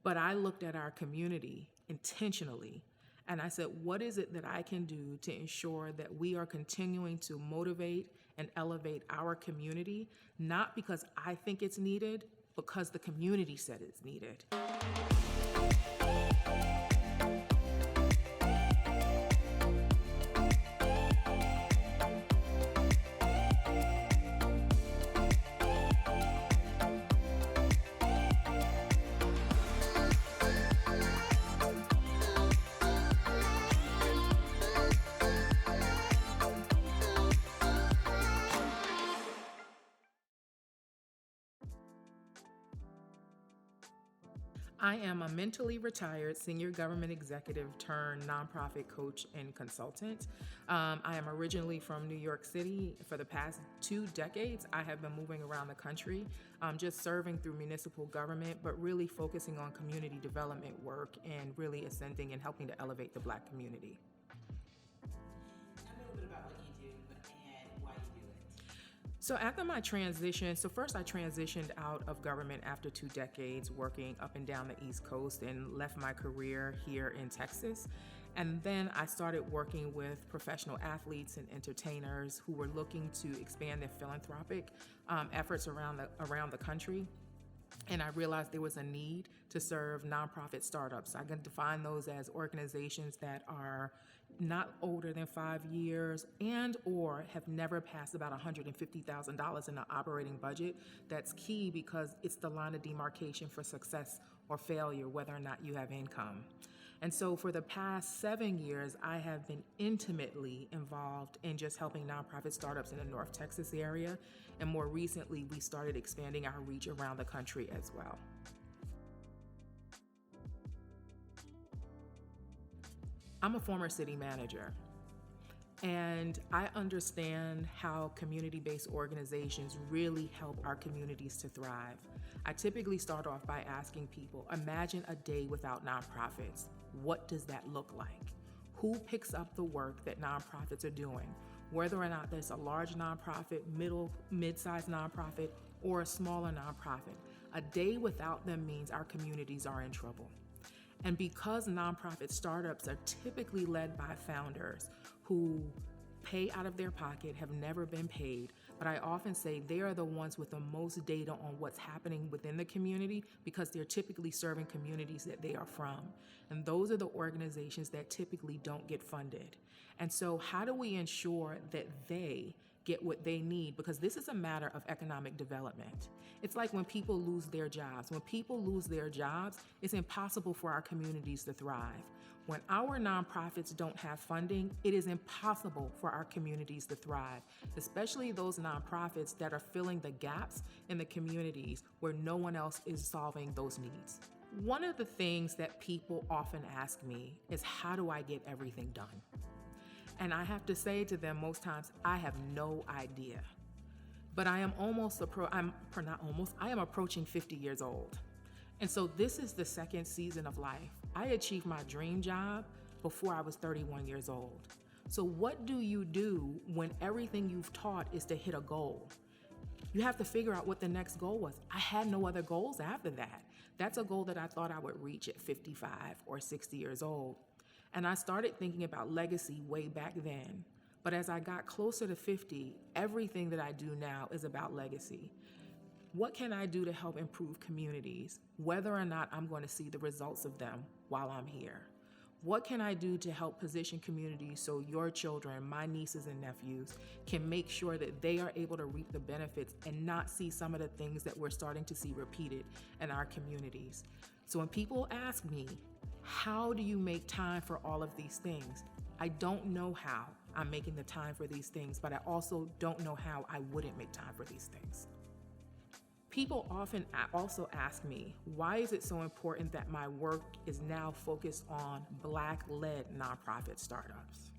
But I looked at our community intentionally and I said, what is it that I can do to ensure that we are continuing to motivate and elevate our community, not because I think it's needed, because the community said it's needed. I am a mentally retired senior government executive turned nonprofit coach and consultant. I am originally from New York City. For the past 2 decades, I have been moving around the country, just serving through municipal government, but really focusing on community development work and really ascending and helping to elevate the Black community. Tell me a little bit about what you do and why you do it. So after my transition, first I transitioned out of government after 2 decades working up and down the East Coast and left my career here in Texas. And then I started working with professional athletes and entertainers who were looking to expand their philanthropic efforts around the country. And I realized there was a need to serve nonprofit startups. I can define those as organizations that are not older than 5 years and or have never passed about $150,000 in the operating budget. That's key because it's the line of demarcation for success or failure, whether or not you have income. And so for the past 7 years, I have been intimately involved in just helping nonprofit startups in the North Texas area. And more recently, we started expanding our reach around the country as well. I'm a former city manager, and I understand how community-based organizations really help our communities to thrive. I typically start off by asking people, imagine a day without nonprofits. What does that look like? Who picks up the work that nonprofits are doing? Whether or not there's a large nonprofit, mid-sized nonprofit, or a smaller nonprofit, a day without them means our communities are in trouble. And because nonprofit startups are typically led by founders who pay out of their pocket, have never been paid, but I often say they are the ones with the most data on what's happening within the community because they're typically serving communities that they are from. And those are the organizations that typically don't get funded. And so how do we ensure that they get what they need? Because this is a matter of economic development. It's like when people lose their jobs. When people lose their jobs, it's impossible for our communities to thrive. When our nonprofits don't have funding, it is impossible for our communities to thrive, especially those nonprofits that are filling the gaps in the communities where no one else is solving those needs. One of the things that people often ask me is, how do I get everything done? And I have to say to them most times, I have no idea. But I am approaching 50 years old. And so this is the second season of life. I achieved my dream job before I was 31 years old. So what do you do when everything you've taught is to hit a goal? You have to figure out what the next goal was. I had no other goals after that. That's a goal that I thought I would reach at 55 or 60 years old. And I started thinking about legacy way back then. But as I got closer to 50, everything that I do now is about legacy. What can I do to help improve communities, whether or not I'm going to see the results of them while I'm here? What can I do to help position communities so your children, my nieces and nephews, can make sure that they are able to reap the benefits and not see some of the things that we're starting to see repeated in our communities? So when people ask me, how do you make time for all of these things? I don't know how I'm making the time for these things, but I also don't know how I wouldn't make time for these things. People often also ask me, why is it so important that my work is now focused on Black-led nonprofit startups?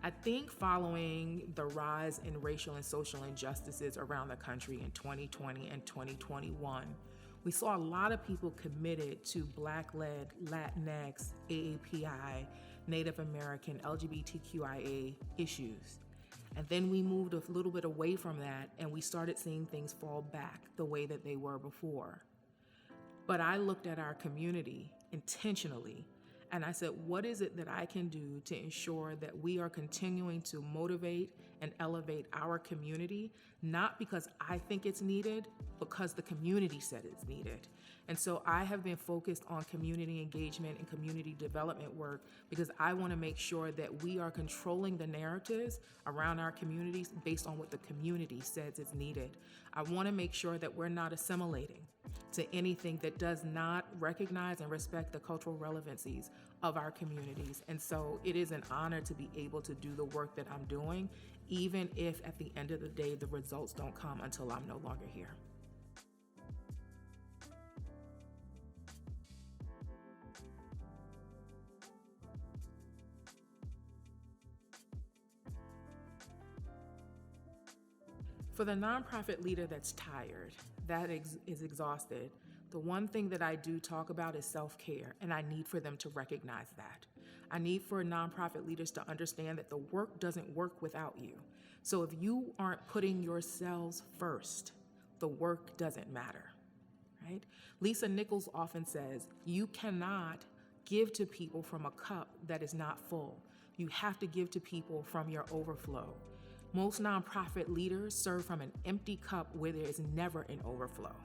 I think following the rise in racial and social injustices around the country in 2020 and 2021, we saw a lot of people committed to Black-led, Latinx, AAPI, Native American, LGBTQIA issues. And then we moved a little bit away from that and we started seeing things fall back the way that they were before. But I looked at our community intentionally and I said, what is it that I can do to ensure that we are continuing to motivate and elevate our community, not because I think it's needed, because the community said it's needed. And so I have been focused on community engagement and community development work because I want to make sure that we are controlling the narratives around our communities based on what the community says is needed. I want to make sure that we're not assimilating to anything that does not recognize and respect the cultural relevancies of our communities. And so it is an honor to be able to do the work that I'm doing, even if at the end of the day, the results don't come until I'm no longer here. For the nonprofit leader that's tired, that is exhausted, the one thing that I do talk about is self-care, and I need for them to recognize that. I need for nonprofit leaders to understand that the work doesn't work without you. So if you aren't putting yourselves first, the work doesn't matter, right? Lisa Nichols often says, you cannot give to people from a cup that is not full. You have to give to people from your overflow. Most nonprofit leaders serve from an empty cup where there is never an overflow.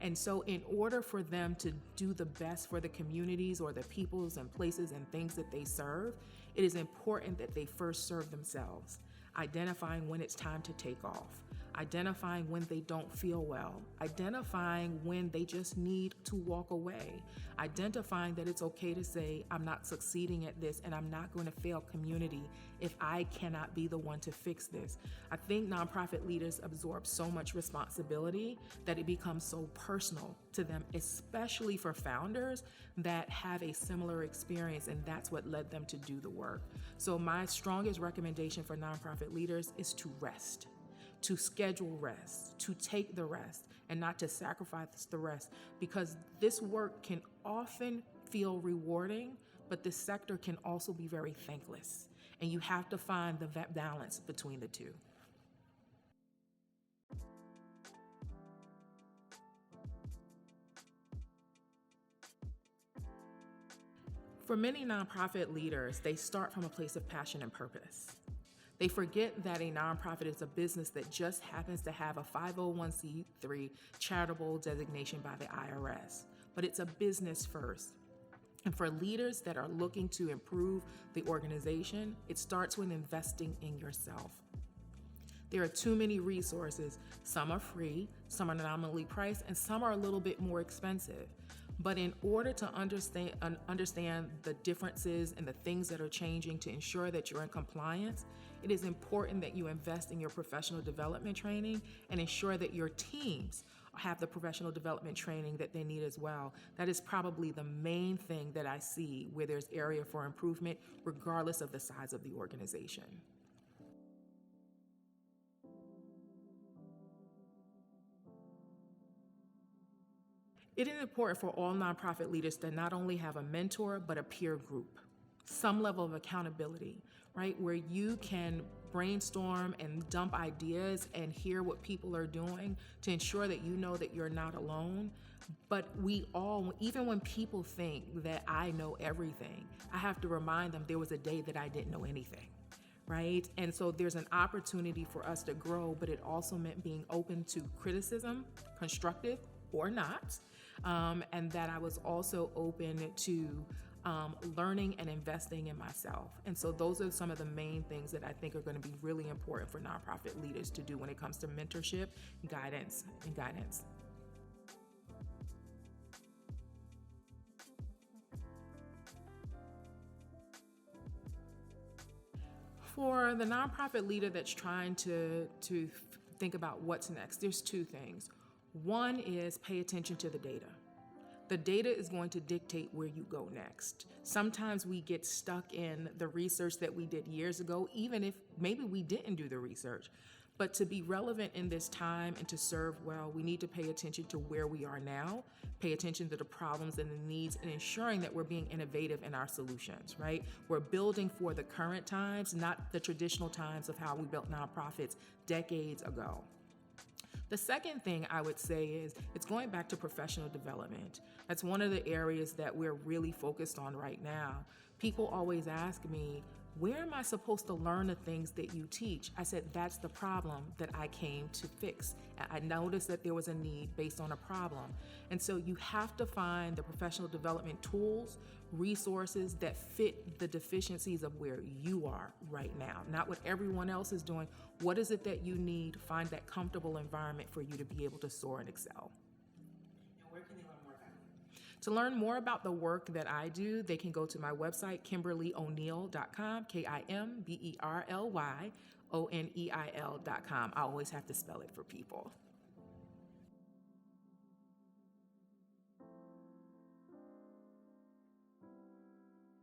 And so in order for them to do the best for the communities or the peoples and places and things that they serve, it is important that they first serve themselves, identifying when it's time to take off, identifying when they don't feel well, identifying when they just need to walk away, identifying that it's okay to say, I'm not succeeding at this and I'm not going to fail community if I cannot be the one to fix this. I think nonprofit leaders absorb so much responsibility that it becomes so personal to them, especially for founders that have a similar experience, and that's what led them to do the work. So my strongest recommendation for nonprofit leaders is to rest, to schedule rest, to take the rest, and not to sacrifice the rest, because this work can often feel rewarding, but this sector can also be very thankless. And you have to find the balance between the two. For many nonprofit leaders, they start from a place of passion and purpose. They forget that a nonprofit is a business that just happens to have a 501c3 charitable designation by the IRS, but it's a business first. And for leaders that are looking to improve the organization, it starts with investing in yourself. There are too many resources. Some are free, some are nominally priced, and some are a little bit more expensive. But in order to understand the differences and the things that are changing to ensure that you're in compliance, it is important that you invest in your professional development training and ensure that your teams have the professional development training that they need as well. That is probably the main thing that I see where there's area for improvement, regardless of the size of the organization. It is important for all nonprofit leaders to not only have a mentor, but a peer group, some level of accountability, right? Where you can brainstorm and dump ideas and hear what people are doing to ensure that you know that you're not alone. But we all, even when people think that I know everything, I have to remind them there was a day that I didn't know anything, right? And so there's an opportunity for us to grow, but it also meant being open to criticism, constructive or not. And that I was also open to learning and investing in myself. And so those are some of the main things that I think are going to be really important for nonprofit leaders to do when it comes to mentorship, guidance. For the nonprofit leader that's trying to think about what's next, there's two things. One is pay attention to the data. The data is going to dictate where you go next. Sometimes we get stuck in the research that we did years ago, even if maybe we didn't do the research. But to be relevant in this time and to serve well, we need to pay attention to where we are now, pay attention to the problems and the needs, and ensuring that we're being innovative in our solutions, right? We're building for the current times, not the traditional times of how we built nonprofits decades ago. The second thing I would say is it's going back to professional development. That's one of the areas that we're really focused on right now. People always ask me, where am I supposed to learn the things that you teach? I said, that's the problem that I came to fix. I noticed that there was a need based on a problem. And so you have to find the professional development tools, resources that fit the deficiencies of where you are right now, not what everyone else is doing. What is it that you need? Find that comfortable environment for you to be able to soar and excel. And where can they learn more about you? To learn more about the work that I do, they can go to my website, KimberlyO'Neil.com, KimberlyOneil.com. I always have to spell it for people.